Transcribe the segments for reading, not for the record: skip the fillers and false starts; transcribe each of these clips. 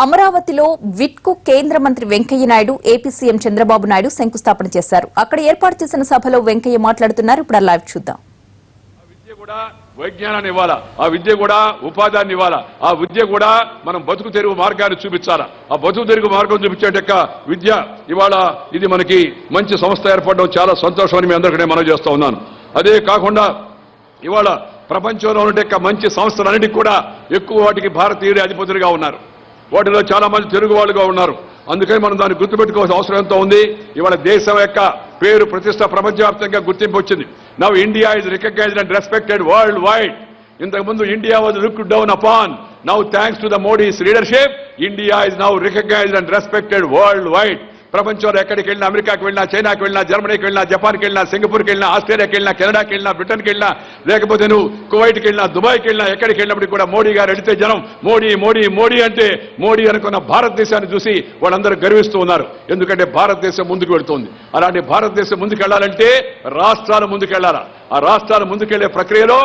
అమరావతిలో విట్కు కేంద్ర మంత్రి వెంకయ్య నాయుడు ఏపీ సీఎం చంద్రబాబు నాయుడు శంకుస్థాపన చేశారు. అక్కడ ఏర్పాటు చేసిన సభలో వెంకయ్య మాట్లాడుతున్నారు. ఇప్పుడు లైవ్ చూద్దాం. వైజ్ఞానాన్ని ఇవ్వాలా, ఆ విద్య కూడా ఉపాధాన్ని ఇవ్వాలా, ఆ విద్య కూడా మనం బతుకు తెరుగు మార్గాన్ని చూపించాలా. ఆ బతుకు తెరుగు మార్గం చూపించేట విద్య ఇవాళ ఇది మనకి మంచి సంస్థ ఏర్పడడం చాలా సంతోషమని మీ అందరికీ మనం చేస్తూ ఉన్నాను. అదే కాకుండా ఇవాళ ప్రపంచంలో ఉండే మంచి సంస్థలన్నిటికీ కూడా ఎక్కువ వాటికి భారతీయులే అధిపతులుగా ఉన్నారు. వాటిలో చాలా మంది తెలుగు వాళ్ళుగా ఉన్నారు. అందుకని మనం దాన్ని గుర్తుపెట్టుకోవాల్సిన అవసరం ఎంతో ఉంది. ఇవాళ దేశం యొక్క పేరు ప్రతిష్ట ప్రపంచవ్యాప్తంగా గుర్తింపు వచ్చింది. Now India is recognised and respected world wide. ఇంతకుముందు India was looked down upon. Now thanks to the Modi's leadership India is now recognised and respected world wide. ప్రపంచంలో ఎక్కడికి వెళ్ళినా, అమెరికాకి వెళ్ళినా, చైనాకి వెళ్ళినా, జర్మనీకి వెళ్ళినా, జపాన్కి వెళ్ళినా, సింగపూర్కి వెళ్ళినా, ఆస్ట్రేలియాకి వెళ్ళినా, కెనడాకి వెళ్ళినా, బ్రిటన్కి వెళ్ళినా, లేకపోతే నువ్వు కువైట్కి వెళ్ళినా, దుబాయ్కి వెళ్ళినా, ఎక్కడికి వెళ్ళినప్పటికీ కూడా మోడీ గారు వెళితే జనం మోడీ మోడీ మోడీ అంటే మోడీ అనుకున్న భారతదేశాన్ని చూసి వాళ్ళందరూ గర్విస్తూ ఉన్నారు. ఎందుకంటే భారతదేశం ముందుకు వెళుతోంది. అలాంటి భారతదేశం ముందుకు వెళ్ళాలంటే రాష్ట్రాలు ముందుకు వెళ్ళాలా. ఆ రాష్ట్రాలు ముందుకెళ్లే ప్రక్రియలో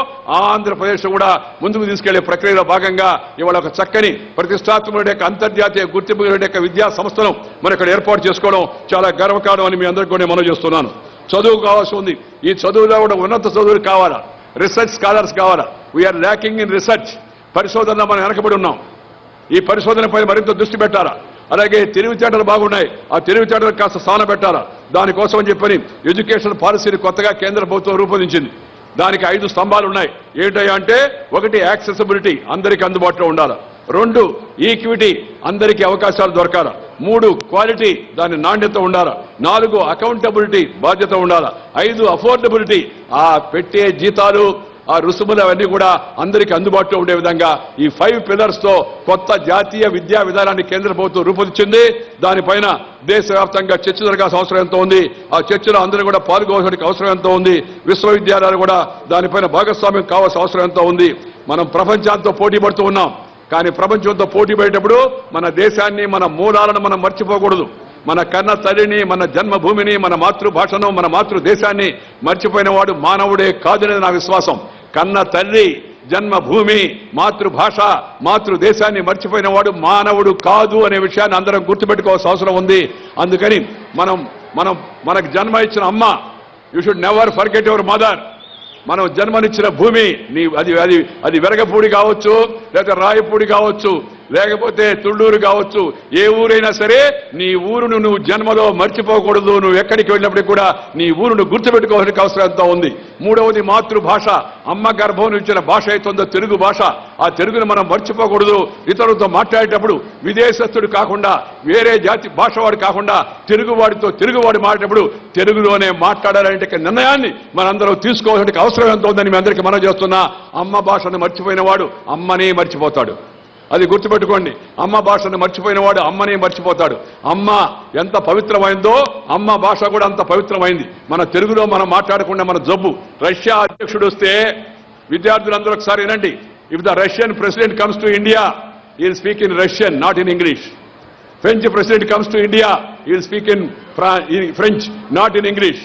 ఆంధ్రప్రదేశ్ కూడా ముందుకు తీసుకెళ్లే ప్రక్రియలో భాగంగా ఇవాళ ఒక చక్కని ప్రతిష్టాత్మక అంతర్జాతీయ గుర్తింపు విద్యా సంస్థను మనం ఇక్కడ ఏర్పాటు చేసుకోవడం చాలా గర్వకారణం అని మీ అందరికీ కూడా మనం చేస్తున్నాను. చదువు కావాల్సి ఉంది. ఈ చదువులో కూడా ఉన్నత చదువులు కావాలా, రీసెర్చ్ స్కాలర్స్ కావాలా. We are lacking in research. పరిశోధనలో మనం వెనకబడి ఉన్నాం. ఈ పరిశోధనపై మరింత దృష్టి పెట్టాలా. అలాగే తెలివితేటలు బాగున్నాయి, ఆ తెలివితేటలకు కాస్త స్థానం పెట్టాలా. దానికోసం అని చెప్పని ఎడ్యుకేషన్ పాలసీని కొత్తగా కేంద్ర ప్రభుత్వం రూపొందించింది. దానికి 5 స్తంభాలు ఉన్నాయి. ఏంటయ్యా అంటే 1 యాక్సెసిబిలిటీ, అందరికీ అందుబాటులో ఉండాలి. 2 ఈక్విటీ, అందరికీ అవకాశాలు దొరకాల. 3 క్వాలిటీ, దాని నాణ్యత ఉండాలా. 4 అకౌంటబిలిటీ, బాధ్యత ఉండాలా. 5 అఫోర్డబిలిటీ, ఆ పెట్టే జీతాలు ఆ రుసుములు అవన్నీ కూడా అందరికీ అందుబాటులో ఉండే విధంగా ఈ 5 పిల్లర్స్ తో కొత్త జాతీయ విద్యా విధానాన్ని కేంద్ర ప్రభుత్వం రూపొందించింది. దానిపైన దేశవ్యాప్తంగా చర్చ జరగాల్సిన అవసరం ఎంతో ఉంది. ఆ చర్చలో అందరూ కూడా పాల్గొనడానికి అవసరం ఎంతో ఉంది. విశ్వవిద్యాలయాలు కూడా దానిపైన భాగస్వామ్యం కావాల్సిన అవసరం ఎంతో ఉంది. మనం ప్రపంచంతో పోటీ పడుతూ ఉన్నాం. కానీ ప్రపంచంతో పోటీ పడేటప్పుడు మన దేశాన్ని, మన మూలాలను మనం మర్చిపోకూడదు. మన కన్న తల్లిని, మన జన్మభూమిని, మన మాతృభాషను, మన మాతృదేశాన్ని మర్చిపోయిన వాడు మానవుడే కాదనేది నా విశ్వాసం. కన్న తల్లి, జన్మభూమి, మాతృభాష, మాతృదేశాన్ని మర్చిపోయిన వాడు మానవుడు కాదు అనే విషయాన్ని అందరం గుర్తుపెట్టుకోవాల్సిన అవసరం ఉంది. అందుకని మనకు జన్మ ఇచ్చిన అమ్మ, you should never forget your mother. మనం జన్మనిచ్చిన భూమి అది వెరగపూడి కావచ్చు, లేకపోతే రాయపూడి కావచ్చు, లేకపోతే తుళ్ళూరు కావచ్చు, ఏ ఊరైనా సరే నీ ఊరును నువ్వు జన్మలో మర్చిపోకూడదు. నువ్వు ఎక్కడికి వెళ్ళినప్పటికీ కూడా నీ ఊరును గుర్తుపెట్టుకోవాల్సిన అవసరం ఎంతో ఉంది. 3వది మాతృభాష. అమ్మ గర్భం ఇచ్చిన భాష అవుతుందో తెలుగు భాష. ఆ తెలుగును మనం మర్చిపోకూడదు. ఇతరులతో మాట్లాడేటప్పుడు విదేశస్తుడు కాకుండా, వేరే జాతి భాష వాడు కాకుండా తెలుగువాడితో తెలుగువాడు మాట్లాడేటప్పుడు తెలుగులోనే మాట్లాడాలంటే నిర్ణయాన్ని మనందరం తీసుకోవాల్సిన అవసరం ఎంతో ఉందని మీ అందరికీ మనం చేస్తున్నా. అమ్మ భాషను మర్చిపోయిన వాడు అమ్మనే మర్చిపోతాడు. అది గుర్తుపెట్టుకోండి. అమ్మ భాషను మర్చిపోయిన వాడు అమ్మని మర్చిపోతాడు. అమ్మ ఎంత పవిత్రమైందో అమ్మ భాష కూడా అంత పవిత్రమైంది. మన తెలుగులో మనం మాట్లాడకుండా మన జబ్బు. రష్యా అధ్యక్షుడు వస్తే విద్యార్థులందరూ ఒకసారి వినండి. If the Russian president comes to India, he will speak in Russian, not in English. French president comes to India, he will speak in French, not in English.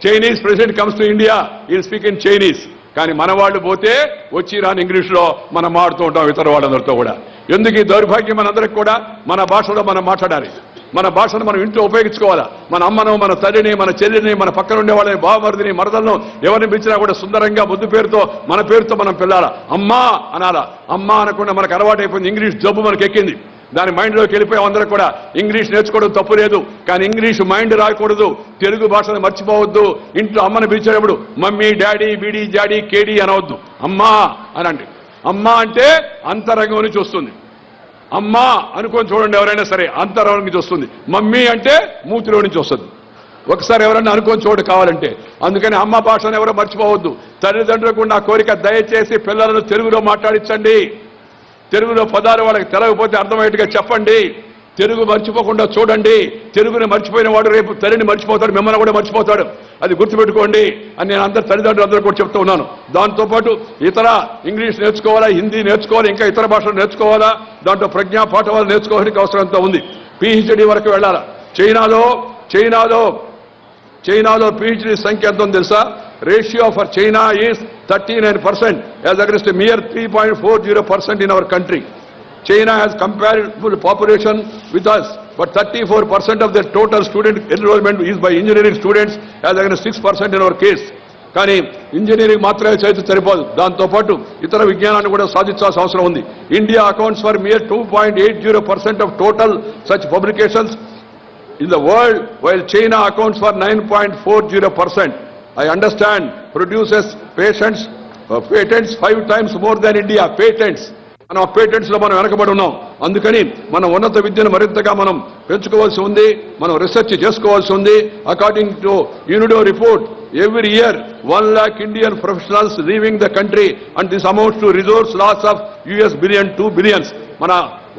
Chinese president comes to India, he will speak in Chinese. కానీ మన వాళ్ళు పోతే వచ్చి రాని ఇంగ్లీష్లో మనం మాడుతూ ఉంటాం ఇతర వాళ్ళందరితో కూడా. ఎందుకు ఈ దౌర్భాగ్యం? మనందరికి కూడా మన భాషలో మనం మాట్లాడాలి. మన భాషను మనం ఇంట్లో ఉపయోగించుకోవాలా. మన అమ్మను, మన తల్లిని, మన చెల్లిని, మన పక్కన ఉండే వాళ్ళని, బావమరిదిని, మరదలను ఎవరిని పిలిచినా కూడా సుందరంగా ముద్దు పేరుతో మన పేరుతో మనం పిల్లాలా. అమ్మా అనాలా. అమ్మా అనకుండా మనకు అలవాటైపోయింది. ఇంగ్లీష్ జబ్బు మనకు ఎక్కింది. దాని మైండ్లోకి వెళ్ళిపోయాం అందరూ కూడా. ఇంగ్లీష్ నేర్చుకోవడం తప్పు లేదు, కానీ ఇంగ్లీష్ మైండ్ రాకూడదు. తెలుగు భాషను మర్చిపోవద్దు. ఇంట్లో అమ్మను పిలిచేటప్పుడు మమ్మీ, డాడీ, బీడీ, జాడీ, కేడీ అనవద్దు. అమ్మా అనండి. అమ్మా అంటే అంతరంగం నుంచి వస్తుంది. అమ్మా అనుకొని చూడండి, ఎవరైనా సరే అంతరంగం నుంచి వస్తుంది. మమ్మీ అంటే మూతిలో నుంచి వస్తుంది. ఒకసారి ఎవరైనా అనుకొని చూడు కావాలంటే. అందుకని అమ్మ భాషను ఎవరో మర్చిపోవద్దు. తల్లిదండ్రులకు నా కోరిక, దయచేసి పిల్లలను తెలుగులో మాట్లాడించండి. తెలుగులో పదాలు వాళ్ళకి తెలవకపోతే అర్థమయ్యేట్టుగా చెప్పండి. తెలుగు మర్చిపోకుండా చూడండి. తెలుగుని మర్చిపోయిన వాడు రేపు తల్లిని మర్చిపోతాడు, మిమ్మల్ని కూడా మర్చిపోతాడు. అది గుర్తుపెట్టుకోండి అని నేను తల్లిదండ్రులందరూ కూడా చెప్తూ ఉన్నాను. దాంతోపాటు ఇతర ఇంగ్లీష్ నేర్చుకోవాలా, హిందీ నేర్చుకోవాలి, ఇంకా ఇతర భాషలు నేర్చుకోవాలా. దాంట్లో ప్రజ్ఞా పాఠవాలు నేర్చుకోవడానికి అవసరం ఎంతో ఉంది. PhD వరకు వెళ్ళాలా. చైనాలో PhD సంఖ్య ఎంతో తెలుసా? Ratio for China is 39% as against a mere 3.40% in our country. China has comparable population with us, but 34% of the total student enrollment is by engineering students, as against 6% in our case. కానీ engineering మాత్రమే చదివితే సరిపోదు, దాంతోపాటు ఇతర విజ్ఞానాన్ని కూడా సాధించాల్సిన అవసరం ఉంది. India accounts for mere 2.80% of total such publications in the world, while China accounts for 9.40%. I understand produces patents 5 times more than India. Patents. మనం పేటెంట్స్ లో మనం వెనకబడి ఉన్నాం. అందుకని మనం ఉన్నత విద్యను మరింతగా మనం పెంచుకోవాల్సి ఉంది, మనం రీసెర్చ్ చేసుకోవాల్సి ఉంది. According to UNIDO report, every year 1 lakh Indian professionals leaving the country, and this amounts to resource loss of US billion, 2 billions. మన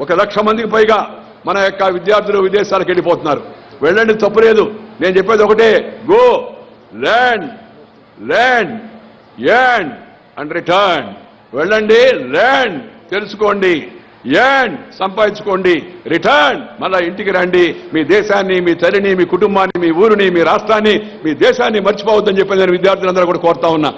1 లక్ష మందికి పైగా మన యొక్క విద్యార్థులు విదేశాలకు వెళ్ళిపోతున్నారు. వెళ్ళండి, తప్పులేదు. నేను చెప్పేది ఒకటే, go land land and return. వెళ్ళండి, ల్యాండ్ తెలుసుకోండి, ల్యాండ్ సంపాదించుకోండి, రిటర్న్ మళ్ళా ఇంటికి రండి. మీ దేశాన్ని, మీ తల్లిని, మీ కుటుంబాన్ని, మీ ఊరిని, మీ రాష్ట్రాన్ని, మీ దేశాన్ని మర్చిపోవద్దని చెప్పి నేను విద్యార్థులందరూ కూడా కోరుతా ఉన్నా.